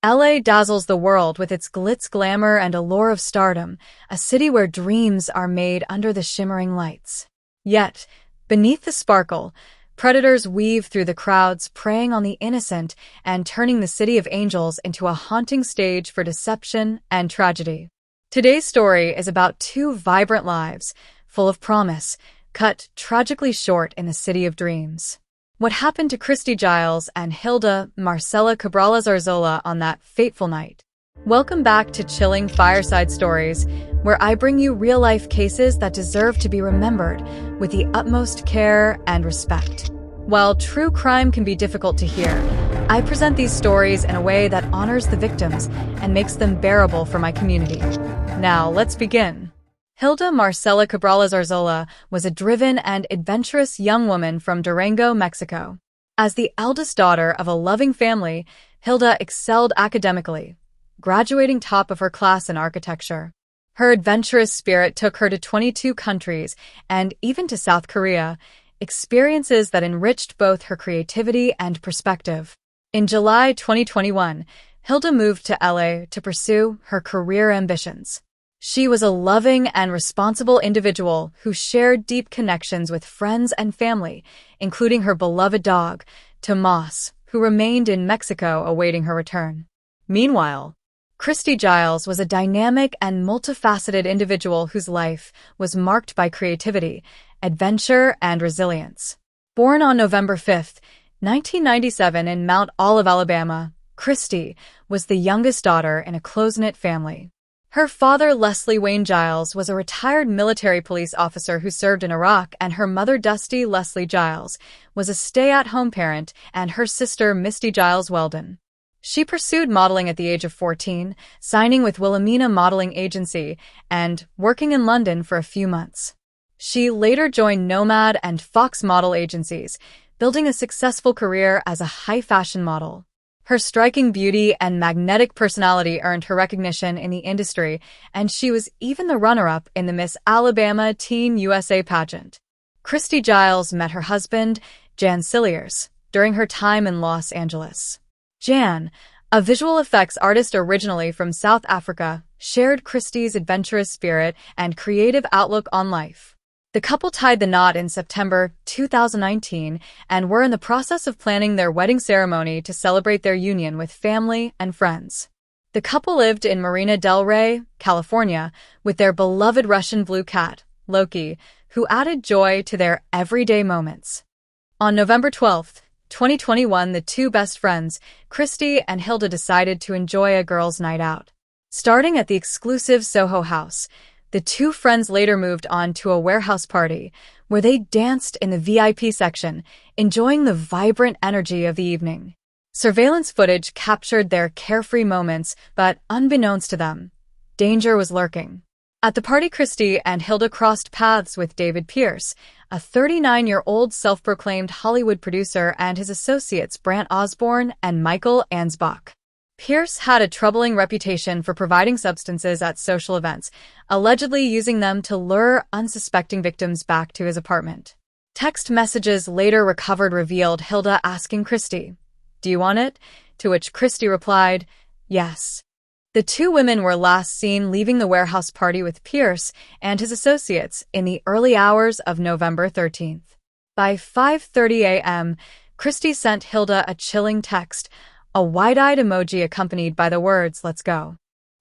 LA dazzles the world with its glitz, glamour, and allure of stardom, a city where dreams are made under the shimmering lights. Yet, beneath the sparkle, predators weave through the crowds, preying on the innocent and turning the City of Angels into a haunting stage for deception and tragedy. Today's story is about two vibrant lives, full of promise, cut tragically short in the City of Dreams. What happened to Christy Giles and Hilda Marcela Cabrales on that fateful night? Welcome back to Chilling Fireside Stories, where I bring you real-life cases that deserve to be remembered with the utmost care and respect. While true crime can be difficult to hear, I present these stories in a way that honors the victims and makes them bearable for my community. Now, let's begin. Hilda Marcela Cabrales was a driven and adventurous young woman from Durango, Mexico. As the eldest daughter of a loving family, Hilda excelled academically, graduating top of her class in architecture. Her adventurous spirit took her to 22 countries and even to South Korea, experiences that enriched both her creativity and perspective. In July 2021, Hilda moved to LA to pursue her career ambitions. She was a loving and responsible individual who shared deep connections with friends and family, including her beloved dog, Tomas, who remained in Mexico awaiting her return. Meanwhile, Christy Giles was a dynamic and multifaceted individual whose life was marked by creativity, adventure, and resilience. Born on November 5, 1997 in Mount Olive, Alabama, Christy was the youngest daughter in a close-knit family. Her father, Leslie Wayne Giles, was a retired military police officer who served in Iraq, and her mother, Dusty Leslie Giles, was a stay-at-home parent, and her sister, Misty Giles Weldon. She pursued modeling at the age of 14, signing with Wilhelmina Modeling Agency and working in London for a few months. She later joined Nomad and Fox Model agencies, building a successful career as a high-fashion model. Her striking beauty and magnetic personality earned her recognition in the industry, and she was even the runner-up in the Miss Alabama Teen USA pageant. Christy Giles met her husband, Jan Cilliers, during her time in Los Angeles. Jan, a visual effects artist originally from South Africa, shared Christy's adventurous spirit and creative outlook on life. The couple tied the knot in September 2019 and were in the process of planning their wedding ceremony to celebrate their union with family and friends. The couple lived in Marina del Rey, California, with their beloved Russian blue cat, Loki, who added joy to their everyday moments. On November 12, 2021, the two best friends, Christy and Hilda, decided to enjoy a girls' night out. Starting at the exclusive Soho House, the two friends later moved on to a warehouse party, where they danced in the VIP section, enjoying the vibrant energy of the evening. Surveillance footage captured their carefree moments, but unbeknownst to them, danger was lurking. At the party, Christy and Hilda crossed paths with David Pierce, a 39-year-old self-proclaimed Hollywood producer, and his associates Brant Osborne and Michael Ansbach. Pierce had a troubling reputation for providing substances at social events, allegedly using them to lure unsuspecting victims back to his apartment. Text messages later recovered revealed Hilda asking Christy, "Do you want it?" to which Christy replied, "Yes." The two women were last seen leaving the warehouse party with Pierce and his associates in the early hours of November 13th. By 5:30 a.m., Christy sent Hilda a chilling text, a wide-eyed emoji accompanied by the words, "Let's go."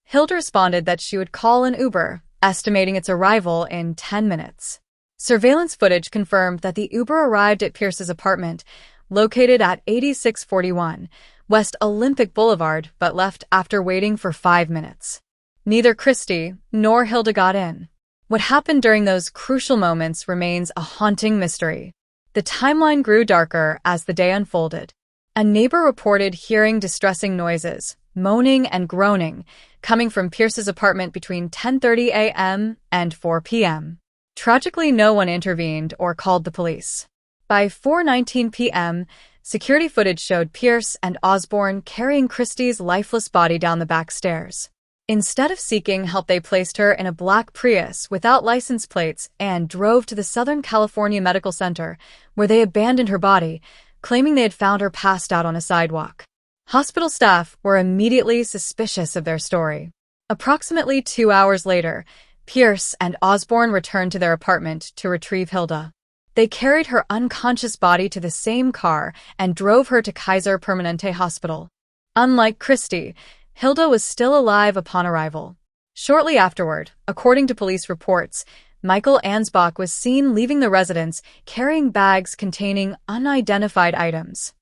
Hilda responded that she would call an Uber, estimating its arrival in 10 minutes. Surveillance footage confirmed that the Uber arrived at Pierce's apartment, located at 8641 West Olympic Boulevard, but left after waiting for 5 minutes. Neither Christy nor Hilda got in. What happened during those crucial moments remains a haunting mystery. The timeline grew darker as the day unfolded. A neighbor reported hearing distressing noises, moaning and groaning, coming from Pierce's apartment between 10:30 a.m. and 4 p.m. Tragically, no one intervened or called the police. By 4:19 p.m., security footage showed Pierce and Osborne carrying Christy's lifeless body down the back stairs. Instead of seeking help, they placed her in a black Prius without license plates and drove to the Southern California Medical Center, where they abandoned her body, claiming they had found her passed out on a sidewalk. Hospital staff were immediately suspicious of their story. Approximately 2 hours later, Pierce and Osborne returned to their apartment to retrieve Hilda. They carried her unconscious body to the same car and drove her to Kaiser Permanente Hospital. Unlike Christy, Hilda was still alive upon arrival. Shortly afterward, according to police reports, Michael Ansbach was seen leaving the residence carrying bags containing unidentified items.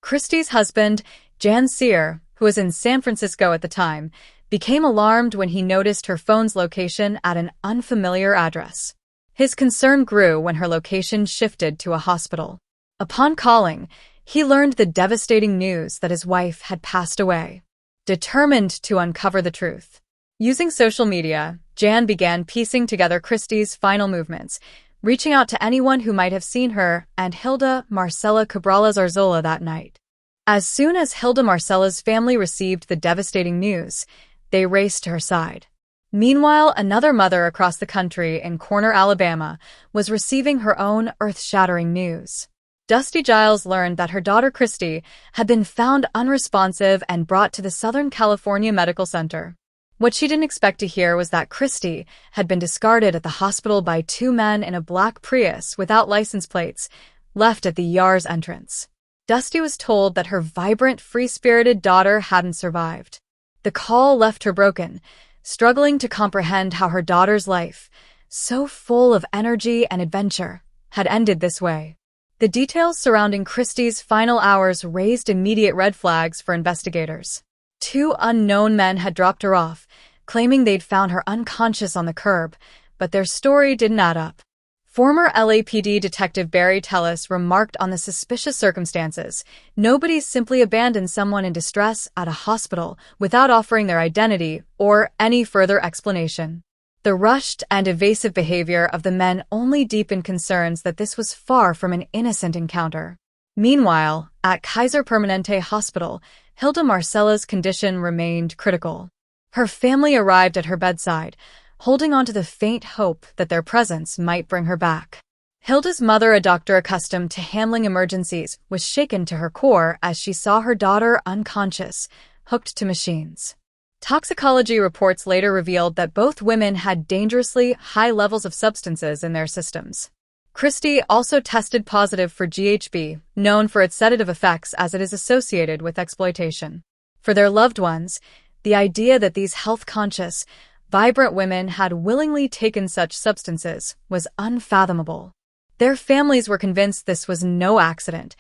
Christy's husband, Jan Sear, who was in San Francisco at the time, became alarmed when he noticed her phone's location at an unfamiliar address. His concern grew when her location shifted to a hospital. Upon calling, he learned the devastating news that his wife had passed away. Determined to uncover the truth, using social media, Jan began piecing together Christy's final movements, reaching out to anyone who might have seen her and Hilda Marcela Cabrales Arzola that night. As soon as Hilda Marcela's family received the devastating news, they raced to her side. Meanwhile, another mother across the country in Corner, Alabama, was receiving her own earth-shattering news. Dusty Giles learned that her daughter Christy had been found unresponsive and brought to the Southern California Medical Center. What she didn't expect to hear was that Christy had been discarded at the hospital by two men in a black Prius without license plates, left at the ER's entrance. Dusty was told that her vibrant, free-spirited daughter hadn't survived. The call left her broken, struggling to comprehend how her daughter's life, so full of energy and adventure, had ended this way. The details surrounding Christy's final hours raised immediate red flags for investigators. Two unknown men had dropped her off, claiming they'd found her unconscious on the curb, but their story didn't add up. Former LAPD Detective Barry Tellis remarked on the suspicious circumstances. Nobody simply abandoned someone in distress at a hospital without offering their identity or any further explanation. The rushed and evasive behavior of the men only deepened concerns that this was far from an innocent encounter. Meanwhile, at Kaiser Permanente Hospital, Hilda Marcela's condition remained critical. Her family arrived at her bedside, holding on to the faint hope that their presence might bring her back. Hilda's mother, a doctor accustomed to handling emergencies, was shaken to her core as she saw her daughter unconscious, hooked to machines. Toxicology reports later revealed that both women had dangerously high levels of substances in their systems. Christy also tested positive for GHB, known for its sedative effects as it is associated with exploitation. For their loved ones, the idea that these health-conscious, vibrant women had willingly taken such substances was unfathomable. Their families were convinced this was no accident.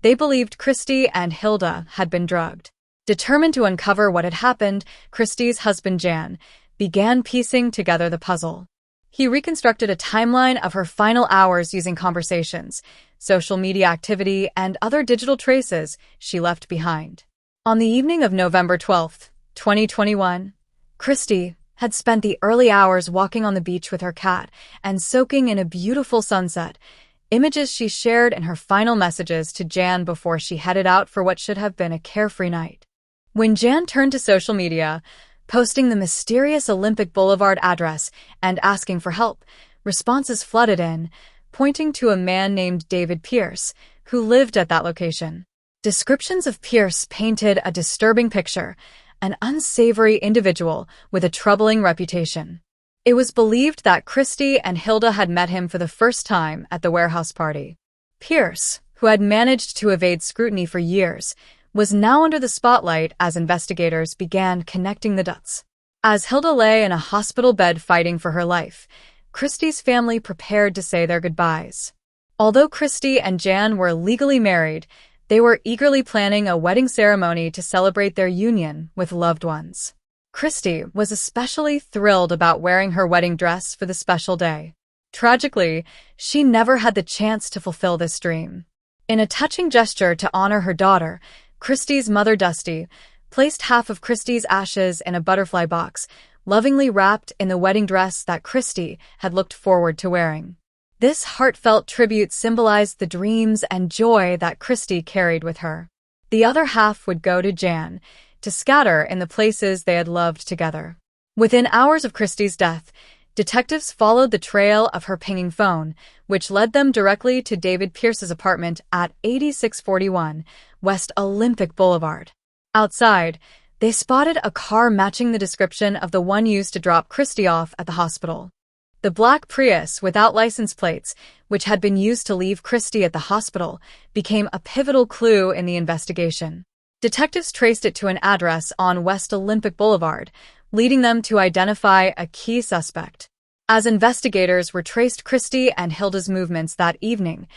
They believed Christy and Hilda had been drugged. Determined to uncover what had happened, Christy's husband Jan began piecing together the puzzle. He reconstructed a timeline of her final hours using conversations, social media activity, and other digital traces she left behind. On the evening of November 12, 2021, Christy had spent the early hours walking on the beach with her cat and soaking in a beautiful sunset, images she shared in her final messages to Jan before she headed out for what should have been a carefree night. When Jan turned to social media, posting the mysterious Olympic Boulevard address and asking for help, responses flooded in, pointing to a man named David Pierce, who lived at that location. Descriptions of Pierce painted a disturbing picture, an unsavory individual with a troubling reputation. It was believed that Christy and Hilda had met him for the first time at the warehouse party. Pierce, who had managed to evade scrutiny for years, was now under the spotlight as investigators began connecting the dots. As Hilda lay in a hospital bed fighting for her life, Christy's family prepared to say their goodbyes. Although Christy and Jan were legally married, they were eagerly planning a wedding ceremony to celebrate their union with loved ones. Christy was especially thrilled about wearing her wedding dress for the special day. Tragically, she never had the chance to fulfill this dream. In a touching gesture to honor her daughter, Christy's mother, Dusty, placed half of Christy's ashes in a butterfly box, lovingly wrapped in the wedding dress that Christy had looked forward to wearing. This heartfelt tribute symbolized the dreams and joy that Christy carried with her. The other half would go to Jan, to scatter in the places they had loved together. Within hours of Christy's death, detectives followed the trail of her pinging phone, which led them directly to David Pierce's apartment at 8641 West Olympic Boulevard. Outside, they spotted a car matching the description of the one used to drop Christy off at the hospital. The black Prius without license plates, which had been used to leave Christy at the hospital, became a pivotal clue in the investigation. Detectives traced it to an address on West Olympic Boulevard, leading them to identify a key suspect. As investigators retraced Christy and Hilda's movements that evening,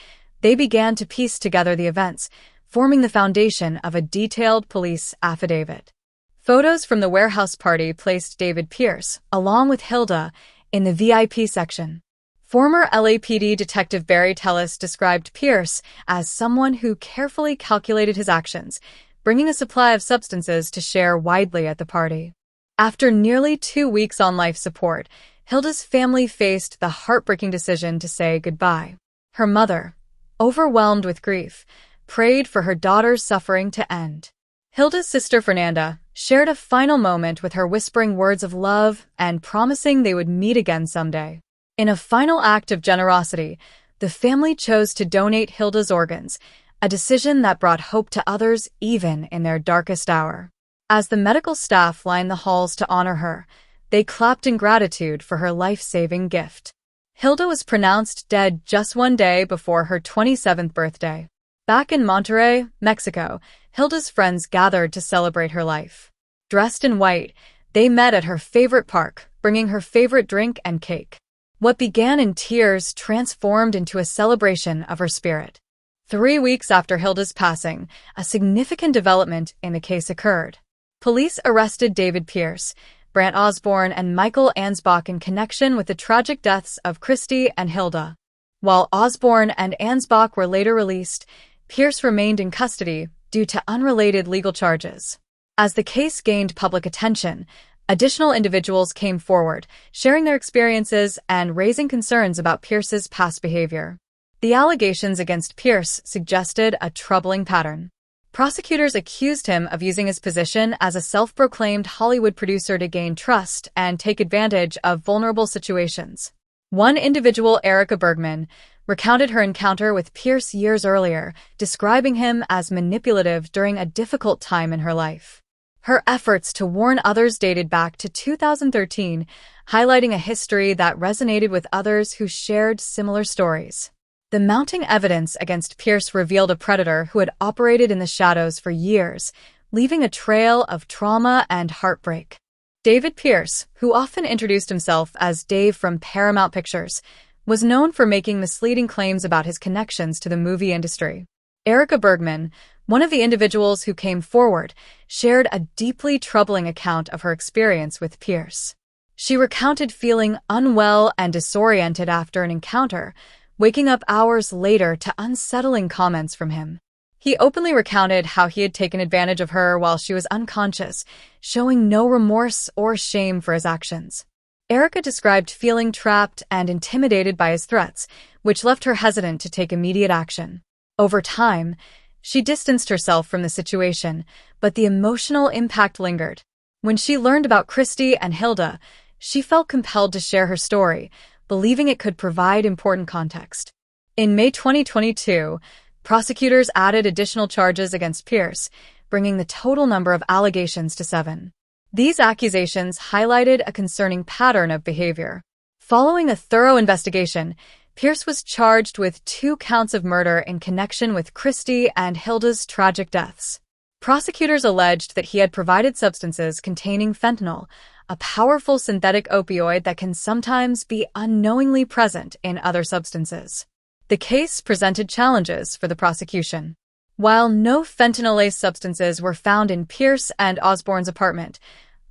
they began to piece together the events, forming the foundation of a detailed police affidavit. Photos from the warehouse party placed David Pierce, along with Hilda, in the VIP section. Former LAPD Detective Barry Tellis described Pierce as someone who carefully calculated his actions, bringing a supply of substances to share widely at the party. After nearly 2 weeks on life support, Hilda's family faced the heartbreaking decision to say goodbye. Her mother, overwhelmed with grief, prayed for her daughter's suffering to end. Hilda's sister Fernanda shared a final moment with her, whispering words of love and promising they would meet again someday. In a final act of generosity, the family chose to donate Hilda's organs, a decision that brought hope to others even in their darkest hour. As the medical staff lined the halls to honor her, they clapped in gratitude for her life-saving gift. Hilda was pronounced dead just 1 day before her 27th birthday. Back in Monterrey, Mexico, Hilda's friends gathered to celebrate her life. Dressed in white, they met at her favorite park, bringing her favorite drink and cake. What began in tears transformed into a celebration of her spirit. 3 weeks after Hilda's passing, a significant development in the case occurred. Police arrested David Pierce, Brant Osborne, and Michael Ansbach in connection with the tragic deaths of Christy and Hilda. While Osborne and Ansbach were later released, Pierce remained in custody due to unrelated legal charges. As the case gained public attention, additional individuals came forward, sharing their experiences and raising concerns about Pierce's past behavior. The allegations against Pierce suggested a troubling pattern. Prosecutors accused him of using his position as a self-proclaimed Hollywood producer to gain trust and take advantage of vulnerable situations. One individual, Erica Bergman, recounted her encounter with Pierce years earlier, describing him as manipulative during a difficult time in her life. Her efforts to warn others dated back to 2013, highlighting a history that resonated with others who shared similar stories. The mounting evidence against Pierce revealed a predator who had operated in the shadows for years, leaving a trail of trauma and heartbreak. David Pierce, who often introduced himself as Dave from Paramount Pictures, was known for making misleading claims about his connections to the movie industry. Erica Bergman, one of the individuals who came forward, shared a deeply troubling account of her experience with Pierce. She recounted feeling unwell and disoriented after an encounter, waking up hours later to unsettling comments from him. He openly recounted how he had taken advantage of her while she was unconscious, showing no remorse or shame for his actions. Erica described feeling trapped and intimidated by his threats, which left her hesitant to take immediate action. Over time, she distanced herself from the situation, but the emotional impact lingered. When she learned about Christy and Hilda, she felt compelled to share her story, believing it could provide important context. In May 2022, prosecutors added additional charges against Pierce, bringing the total number of allegations to 7. These accusations highlighted a concerning pattern of behavior. Following a thorough investigation, Pierce was charged with 2 counts of murder in connection with Christy and Hilda's tragic deaths. Prosecutors alleged that he had provided substances containing fentanyl, a powerful synthetic opioid that can sometimes be unknowingly present in other substances. The case presented challenges for the prosecution. While no fentanyl-laced substances were found in Pierce and Osborne's apartment,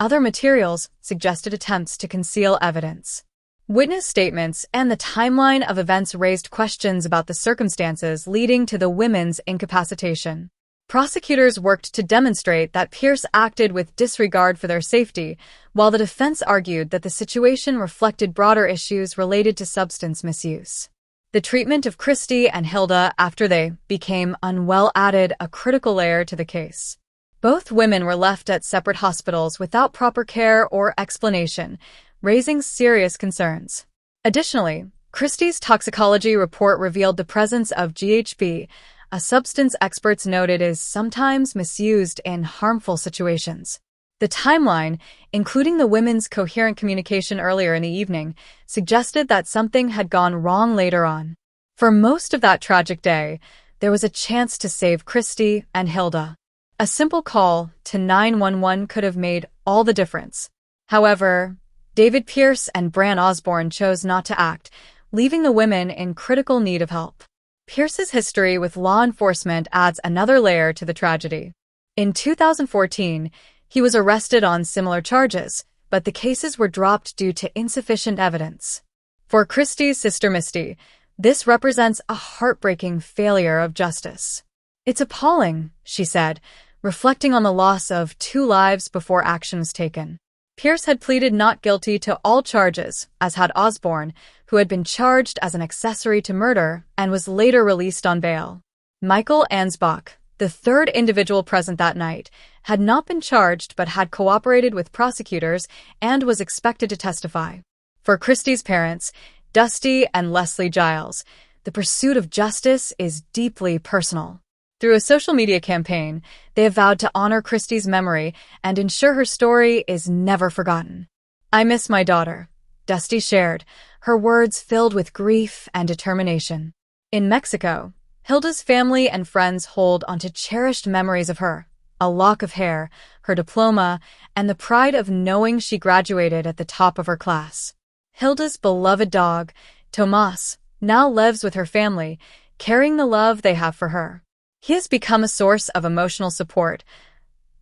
other materials suggested attempts to conceal evidence. Witness statements and the timeline of events raised questions about the circumstances leading to the women's incapacitation. Prosecutors worked to demonstrate that Pierce acted with disregard for their safety, while the defense argued that the situation reflected broader issues related to substance misuse. The treatment of Christy and Hilda after they became unwell added a critical layer to the case. Both women were left at separate hospitals without proper care or explanation, raising serious concerns. Additionally, Christy's toxicology report revealed the presence of GHB, a substance experts noted is sometimes misused in harmful situations. The timeline, including the women's coherent communication earlier in the evening, suggested that something had gone wrong later on. For most of that tragic day, there was a chance to save Christy and Hilda. A simple call to 911 could have made all the difference. However, David Pierce and Bran Osborne chose not to act, leaving the women in critical need of help. Pierce's history with law enforcement adds another layer to the tragedy. In 2014, he was arrested on similar charges, but the cases were dropped due to insufficient evidence. For Christy's sister Misty, this represents a heartbreaking failure of justice. "It's appalling," she said, reflecting on the loss of 2 lives before action was taken. Pierce had pleaded not guilty to all charges, as had Osborne, who had been charged as an accessory to murder and was later released on bail. Michael Ansbach, the third individual present that night, had not been charged but had cooperated with prosecutors and was expected to testify. For Christy's parents, Dusty and Leslie Giles, the pursuit of justice is deeply personal. Through a social media campaign, they have vowed to honor Christy's memory and ensure her story is never forgotten. "I miss my daughter," Dusty shared, her words filled with grief and determination. In Mexico, Hilda's family and friends hold onto cherished memories of her: a lock of hair, her diploma, and the pride of knowing she graduated at the top of her class. Hilda's beloved dog, Tomas, now lives with her family, carrying the love they have for her. He has become a source of emotional support,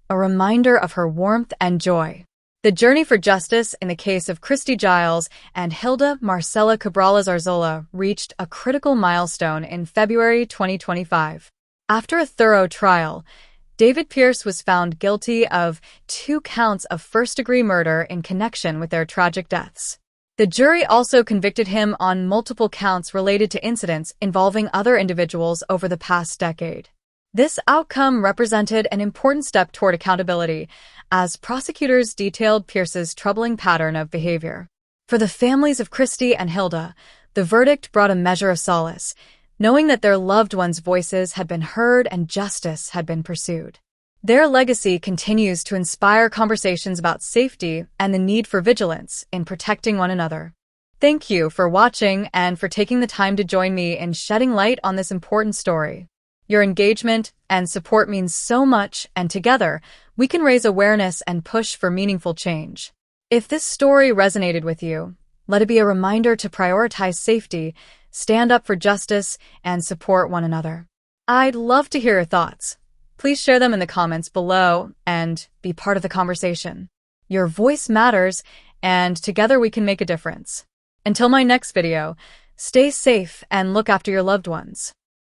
a reminder of her warmth and joy. The journey for justice in the case of Christy Giles and Hilda Marcela Cabrales reached a critical milestone in February 2025. After a thorough trial, David Pierce was found guilty of 2 counts of first-degree murder in connection with their tragic deaths. The jury also convicted him on multiple counts related to incidents involving other individuals over the past decade. This outcome represented an important step toward accountability, as prosecutors detailed Pierce's troubling pattern of behavior. For the families of Christy and Hilda, the verdict brought a measure of solace, knowing that their loved ones' voices had been heard and justice had been pursued. Their legacy continues to inspire conversations about safety and the need for vigilance in protecting one another. Thank you for watching and for taking the time to join me in shedding light on this important story. Your engagement and support means so much, and together, we can raise awareness and push for meaningful change. If this story resonated with you, let it be a reminder to prioritize safety, stand up for justice, and support one another. I'd love to hear your thoughts. Please share them in the comments below and be part of the conversation. Your voice matters, and together we can make a difference. Until my next video, stay safe and look after your loved ones.